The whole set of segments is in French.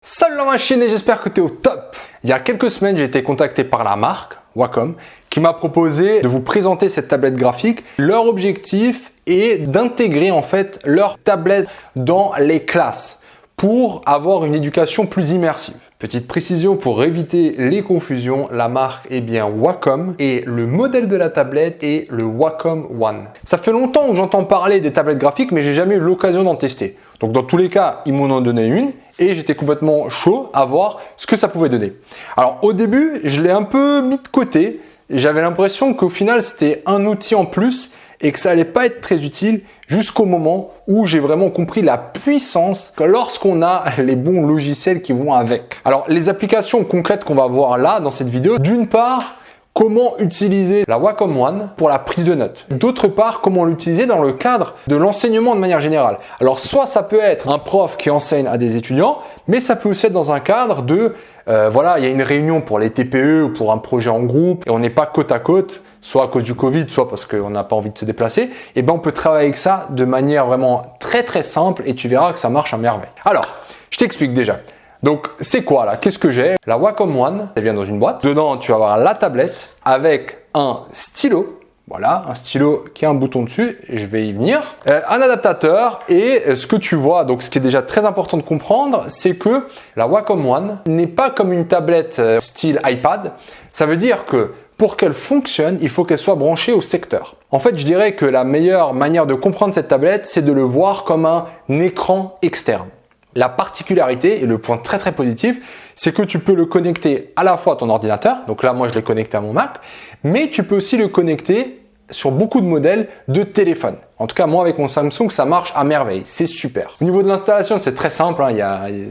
Salut la machine et j'espère que tu es au top. Il y a quelques semaines, j'ai été contacté par la marque Wacom qui m'a proposé de vous présenter cette tablette graphique. Leur objectif est d'intégrer en fait leur tablette dans les classes pour avoir une éducation plus immersive. Petite précision pour éviter les confusions, la marque est bien Wacom et le modèle de la tablette est le Wacom One. Ça fait longtemps que j'entends parler des tablettes graphiques mais j'ai jamais eu l'occasion d'en tester. Donc dans tous les cas, ils m'en ont donné une et j'étais complètement chaud à voir ce que ça pouvait donner. Alors au début, je l'ai un peu mis de côté. J'avais l'impression qu'au final, c'était un outil en plus et que ça allait pas être très utile jusqu'au moment où j'ai vraiment compris la puissance que lorsqu'on a les bons logiciels qui vont avec. Alors les applications concrètes qu'on va voir là dans cette vidéo, d'une part, comment utiliser la Wacom One pour la prise de notes. D'autre part, comment l'utiliser dans le cadre de l'enseignement de manière générale. Alors soit ça peut être un prof qui enseigne à des étudiants, mais ça peut aussi être dans un cadre de voilà, il y a une réunion pour les TPE ou pour un projet en groupe et on n'est pas côte à côte, soit à cause du Covid, soit parce qu'on n'a pas envie de se déplacer. Et ben on peut travailler avec ça de manière vraiment très simple et tu verras que ça marche à merveille. Alors, je t'explique déjà. Donc, c'est quoi là? Qu'est-ce que j'ai? La Wacom One, elle vient dans une boîte. Dedans, tu vas avoir la tablette avec un stylo. Voilà, un stylo qui a un bouton dessus. Je vais y venir. Un adaptateur et ce que tu vois, donc ce qui est déjà très important de comprendre, c'est que la Wacom One n'est pas comme une tablette style iPad. Ça veut dire que pour qu'elle fonctionne, il faut qu'elle soit branchée au secteur. En fait, je dirais que la meilleure manière de comprendre cette tablette, c'est de le voir comme un écran externe. La particularité et le point très positif, c'est que tu peux le connecter à la fois à ton ordinateur. Donc là, moi, je l'ai connecté à mon Mac, mais tu peux aussi le connecter sur beaucoup de modèles de téléphone. En tout cas, moi, avec mon Samsung, ça marche à merveille. C'est super. Au niveau de l'installation, c'est très simple.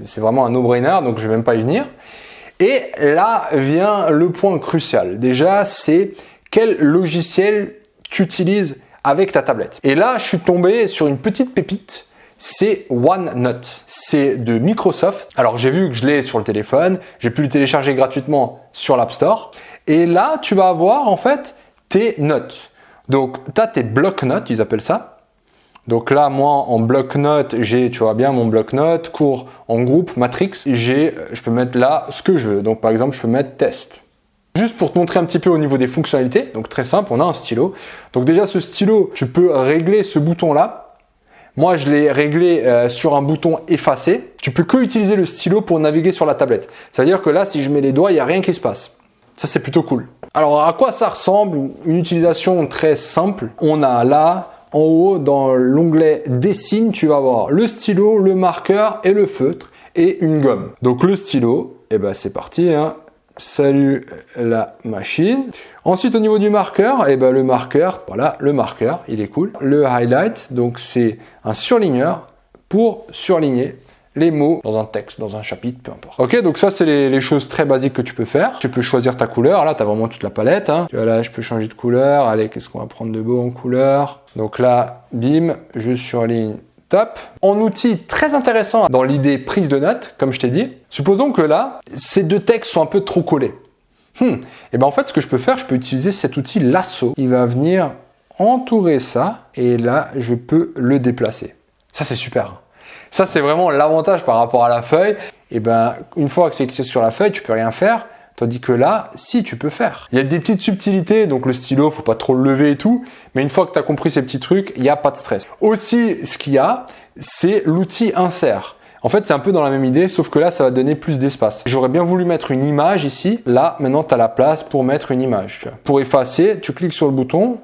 C'est vraiment un no-brainer, donc je vais même pas y venir. Et là vient le point crucial. Déjà, c'est quel logiciel tu utilises avec ta tablette. Et là, je suis tombé sur une petite pépite. C'est OneNote. C'est de Microsoft. Alors, j'ai vu que je l'ai sur le téléphone. J'ai pu le télécharger gratuitement sur l'App Store. Et là, tu vas avoir en fait tes notes. Donc, tu as tes bloc-notes, ils appellent ça. Donc là, moi, en bloc-notes, j'ai, tu vois bien, mon bloc-notes, cours en groupe, matrix. Je peux mettre là ce que je veux. Donc, par exemple, je peux mettre test. Juste pour te montrer un petit peu au niveau des fonctionnalités. Donc, très simple, on a un stylo. Donc, déjà, ce stylo, tu peux régler ce bouton-là. Moi, je l'ai réglé sur un bouton effacer. Tu peux que utiliser le stylo pour naviguer sur la tablette. C'est-à-dire que là, si je mets les doigts, il n'y a rien qui se passe. Ça, c'est plutôt cool. Alors, à quoi ça ressemble? Une utilisation très simple. On a là, en haut, dans l'onglet Dessine, tu vas avoir le stylo, le marqueur et le feutre et une gomme. Donc, le stylo, eh ben, c'est parti, hein. Salut la machine. Ensuite, au niveau du marqueur, eh ben, le marqueur, voilà, le marqueur, il est cool. Le highlight, donc c'est un surligneur pour surligner les mots dans un texte, dans un chapitre, peu importe. Ok, donc ça, c'est les choses très basiques que tu peux faire. Tu peux choisir ta couleur. Là, tu as vraiment toute la palette. Hein. Tu vois, là, je peux changer de couleur. Allez, qu'est-ce qu'on va prendre de beau en couleur? Donc là, bim, je surligne. Top. En outil très intéressant dans l'idée prise de notes, comme je t'ai dit, supposons que là, ces deux textes sont un peu trop collés. Et ben en fait, ce que je peux faire, je peux utiliser cet outil lasso. Il va venir entourer ça et là, je peux le déplacer. Ça, c'est super. Ça, c'est vraiment l'avantage par rapport à la feuille. Et ben, une fois que c'est sur la feuille, tu peux rien faire. Tandis que là, si, tu peux faire. Il y a des petites subtilités, donc le stylo, faut pas trop le lever et tout. Mais une fois que tu as compris ces petits trucs, il n'y a pas de stress. Aussi, ce qu'il y a, c'est l'outil insert. En fait, c'est un peu dans la même idée, sauf que là, ça va donner plus d'espace. J'aurais bien voulu mettre une image ici. Là, maintenant, tu as la place pour mettre une image. Tu vois. Pour effacer, tu cliques sur le bouton.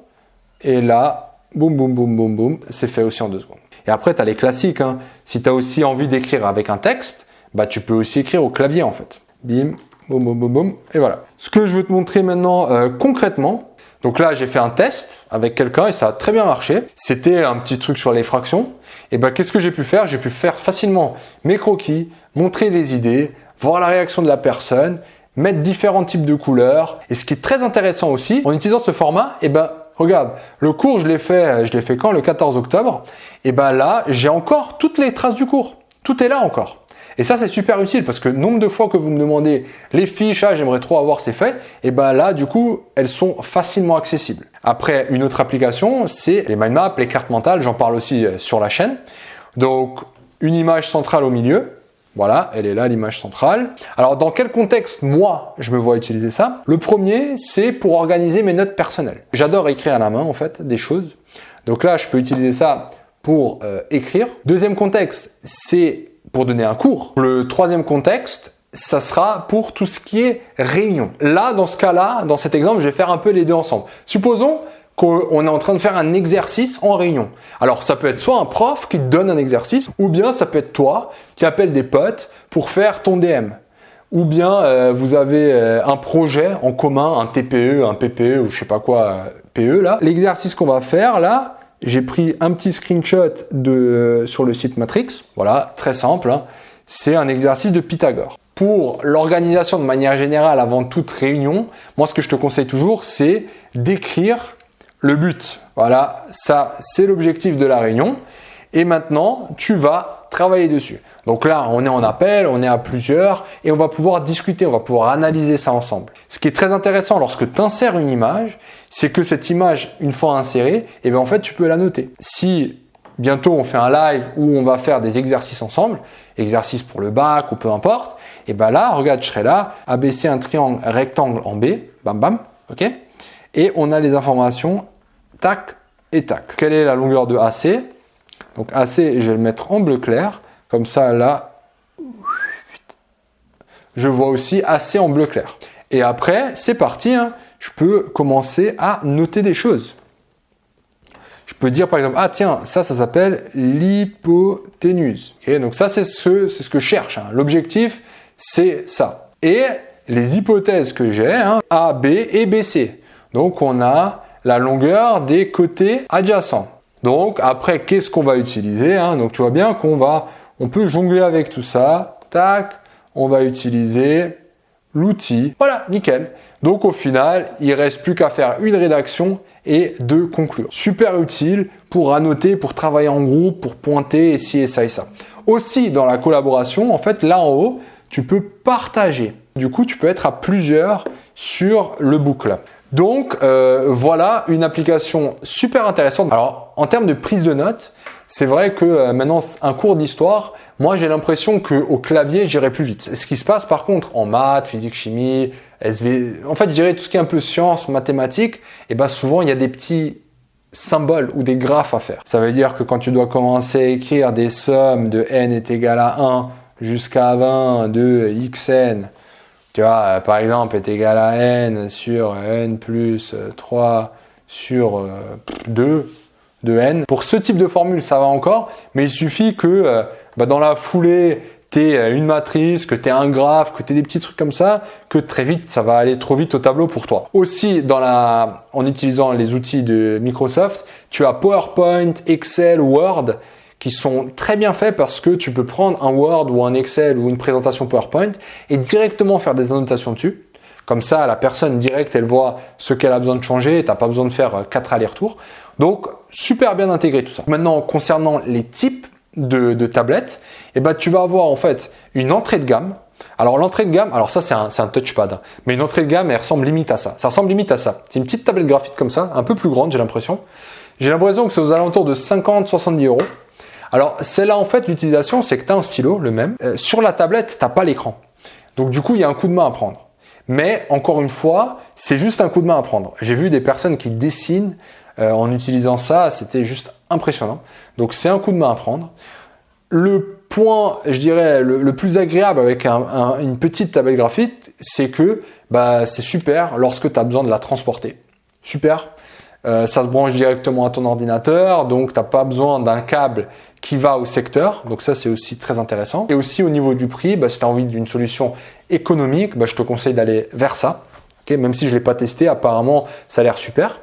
Et là, boum, c'est fait aussi en 2 secondes. Et après, tu as les classiques. Hein. Si tu as aussi envie d'écrire avec un texte, bah, tu peux aussi écrire au clavier, en fait. Bim. Boum, et voilà. Ce que je veux te montrer maintenant concrètement, donc là j'ai fait un test avec quelqu'un et ça a très bien marché. C'était un petit truc sur les fractions. Et ben qu'est-ce que j'ai pu faire? J'ai pu faire facilement mes croquis, montrer les idées, voir la réaction de la personne, mettre différents types de couleurs. Et ce qui est très intéressant aussi, en utilisant ce format, et ben regarde, le cours je l'ai fait quand? Le 14 octobre. Et ben là j'ai encore toutes les traces du cours. Tout est là encore. Et ça, c'est super utile parce que nombre de fois que vous me demandez les fiches, j'aimerais trop avoir ces faits, et ben là, du coup, elles sont facilement accessibles. Après, une autre application, c'est les mind maps, les cartes mentales. J'en parle aussi sur la chaîne. Donc, une image centrale au milieu, Voilà, elle est là, l'image centrale. Alors, dans quel contexte, moi, je me vois utiliser ça? Le premier, c'est pour organiser mes notes personnelles. J'adore écrire à la main, en fait, des choses. Donc là, je peux utiliser ça pour écrire. Deuxième contexte, c'est pour donner un cours. Le troisième contexte, ça sera pour tout ce qui est réunion. Là, dans ce cas-là, dans cet exemple, je vais faire un peu les deux ensemble. Supposons qu'on est en train de faire un exercice en réunion. Alors, ça peut être soit un prof qui te donne un exercice, ou bien ça peut être toi qui appelles des potes pour faire ton DM. Ou bien vous avez un projet en commun, un TPE, un PPE ou je sais pas quoi, PE là. L'exercice qu'on va faire là, j'ai pris un petit screenshot sur le site Matrix. Voilà, très simple, hein. C'est un exercice de Pythagore. Pour l'organisation de manière générale avant toute réunion, moi ce que je te conseille toujours, c'est d'écrire le but. Voilà, ça c'est l'objectif de la réunion. Et maintenant, tu vas travailler dessus. Donc là, on est en appel, on est à plusieurs et on va pouvoir discuter, on va pouvoir analyser ça ensemble. Ce qui est très intéressant lorsque tu insères une image, c'est que cette image, une fois insérée, eh bien en fait, tu peux la noter. Si bientôt on fait un live où on va faire des exercices ensemble, exercices pour le bac ou peu importe, et bien là, regarde, je serai là, abaisser un triangle rectangle en B, bam bam, ok? Et on a les informations, tac et tac. Quelle est la longueur de AC? Donc AC, je vais le mettre en bleu clair, comme ça là, je vois aussi AC en bleu clair. Et après, c'est parti, hein, je peux commencer à noter des choses. Je peux dire par exemple, ah tiens, ça s'appelle l'hypoténuse. Okay, donc ça, c'est ce que je cherche. Hein. L'objectif, c'est ça. Et les hypothèses que j'ai, hein, A, B et BC. Donc on a la longueur des côtés adjacents. Donc après, qu'est-ce qu'on va utiliser, hein? Donc tu vois bien on peut jongler avec tout ça. Tac, on va utiliser l'outil. Voilà, nickel. Donc au final, il reste plus qu'à faire une rédaction et de conclure. Super utile pour annoter, pour travailler en groupe, pour pointer ci et ça et ça. Aussi dans la collaboration, en fait, là en haut, tu peux partager. Du coup, tu peux être à plusieurs sur le book là. Donc voilà une application super intéressante. Alors en termes de prise de notes, c'est vrai que maintenant un cours d'histoire, moi j'ai l'impression qu'au clavier j'irai plus vite. Ce qui se passe par contre en maths, physique, chimie, SV, en fait je dirais tout ce qui est un peu sciences, mathématiques, et ben souvent il y a des petits symboles ou des graphes à faire. Ça veut dire que quand tu dois commencer à écrire des sommes de n est égal à 1 jusqu'à 20 de xn, tu vois, par exemple, est égal à n sur n plus 3 sur 2 de n. Pour ce type de formule, ça va encore, mais il suffit que dans la foulée, tu aies une matrice, que tu aies un graphe, que tu aies des petits trucs comme ça, que très vite, ça va aller trop vite au tableau pour toi. Aussi, en utilisant les outils de Microsoft, tu as PowerPoint, Excel, Word, qui sont très bien faits parce que tu peux prendre un Word ou un Excel ou une présentation PowerPoint et directement faire des annotations dessus. Comme ça, la personne directe, elle voit ce qu'elle a besoin de changer et tu n'as pas besoin de faire 4 allers-retours. Donc, super bien intégré tout ça. Maintenant, concernant les types de tablettes, eh ben, tu vas avoir en fait une entrée de gamme. Alors, l'entrée de gamme, alors ça, c'est un touchpad. Hein. Mais une entrée de gamme, elle ressemble limite à ça. Ça ressemble limite à ça. C'est une petite tablette graphique comme ça, un peu plus grande, j'ai l'impression. J'ai l'impression que c'est aux alentours de 50-70 €. Alors, celle-là, en fait, l'utilisation, c'est que tu as un stylo, le même. Sur la tablette, tu n'as pas l'écran. Donc, du coup, il y a un coup de main à prendre. Mais, encore une fois, c'est juste un coup de main à prendre. J'ai vu des personnes qui dessinent en utilisant ça. C'était juste impressionnant. Donc, c'est un coup de main à prendre. Le point, je dirais, le plus agréable avec une petite tablette graphique, c'est que c'est super lorsque tu as besoin de la transporter. Super. Ça se branche directement à ton ordinateur, donc tu n'as pas besoin d'un câble qui va au secteur. Donc ça, c'est aussi très intéressant. Et aussi au niveau du prix, si tu as envie d'une solution économique, je te conseille d'aller vers ça. Okay, même si je ne l'ai pas testé, apparemment, ça a l'air super.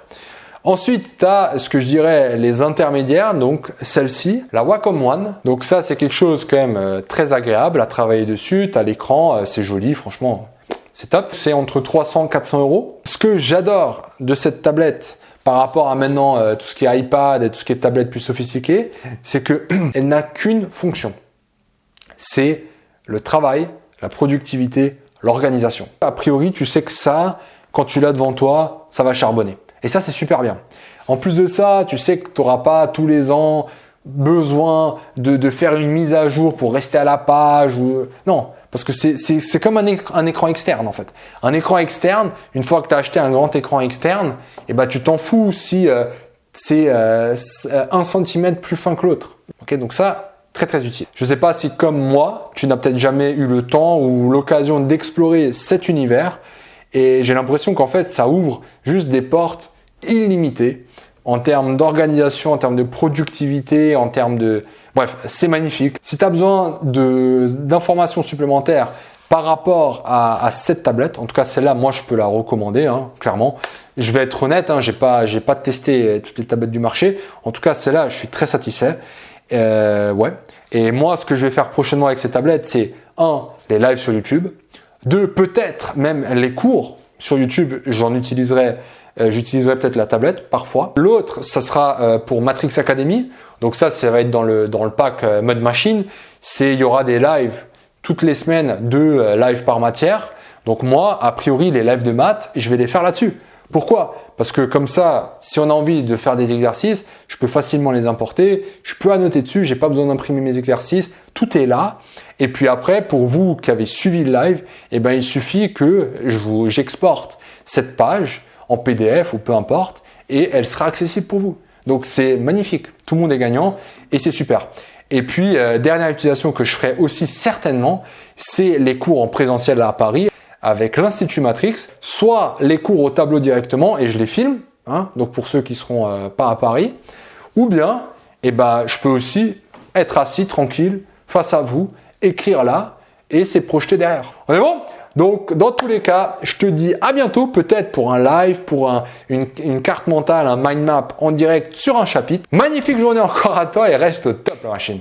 Ensuite, tu as ce que je dirais les intermédiaires, donc celle-ci, la Wacom One. Donc ça, c'est quelque chose quand même très agréable à travailler dessus. Tu as l'écran, c'est joli, franchement, c'est top. C'est entre 300 et 400 €. Ce que j'adore de cette tablette, par rapport à maintenant tout ce qui est iPad et tout ce qui est tablette plus sophistiquée, c'est qu'elle n'a qu'une fonction. C'est le travail, la productivité, l'organisation. A priori, tu sais que ça, quand tu l'as devant toi, ça va charbonner. Et ça, c'est super bien. En plus de ça, tu sais que tu n'auras pas tous les ans besoin de faire une mise à jour pour rester à la page ou non, parce que c'est comme un écran externe en fait. Un écran externe, une fois que tu as acheté un grand écran externe, et ben tu t'en fous si c'est 1 cm plus fin que l'autre. Ok, donc ça, très très utile. Je ne sais pas si comme moi, tu n'as peut-être jamais eu le temps ou l'occasion d'explorer cet univers, et j'ai l'impression qu'en fait ça ouvre juste des portes illimitées en termes d'organisation, en termes de productivité, en termes de... Bref, c'est magnifique. Si tu as besoin d'informations supplémentaires par rapport à cette tablette, en tout cas celle-là, moi je peux la recommander, hein, clairement. Je vais être honnête, hein, j'ai pas testé toutes les tablettes du marché. En tout cas, celle-là, je suis très satisfait. Ouais. Et moi, ce que je vais faire prochainement avec ces tablettes, c'est 1, les lives sur YouTube. 2, peut-être même les cours sur YouTube, j'utiliserai peut-être la tablette parfois. L'autre, ça sera pour Matrix Academy. Donc ça va être dans le pack mode machine. Il y aura des lives toutes les semaines, 2 lives par matière. Donc moi, a priori, les lives de maths, je vais les faire là-dessus. Pourquoi ? Parce que comme ça, si on a envie de faire des exercices, je peux facilement les importer. Je peux annoter dessus. J'ai pas besoin d'imprimer mes exercices. Tout est là. Et puis après, pour vous qui avez suivi le live, eh ben, il suffit que j'exporte cette page en PDF ou peu importe, et elle sera accessible pour vous. Donc c'est magnifique, tout le monde est gagnant et c'est super. Et puis dernière utilisation que je ferai aussi certainement, c'est les cours en présentiel à Paris avec l'Institut Matrix, soit les cours au tableau directement et je les filme, hein, donc pour ceux qui seront pas à Paris, ou bien je peux aussi être assis tranquille face à vous, écrire là et c'est projeté derrière. On est bon ? Donc, dans tous les cas, je te dis à bientôt, peut-être pour un live, pour une carte mentale, un mind map en direct sur un chapitre. Magnifique journée encore à toi et reste au top la machine.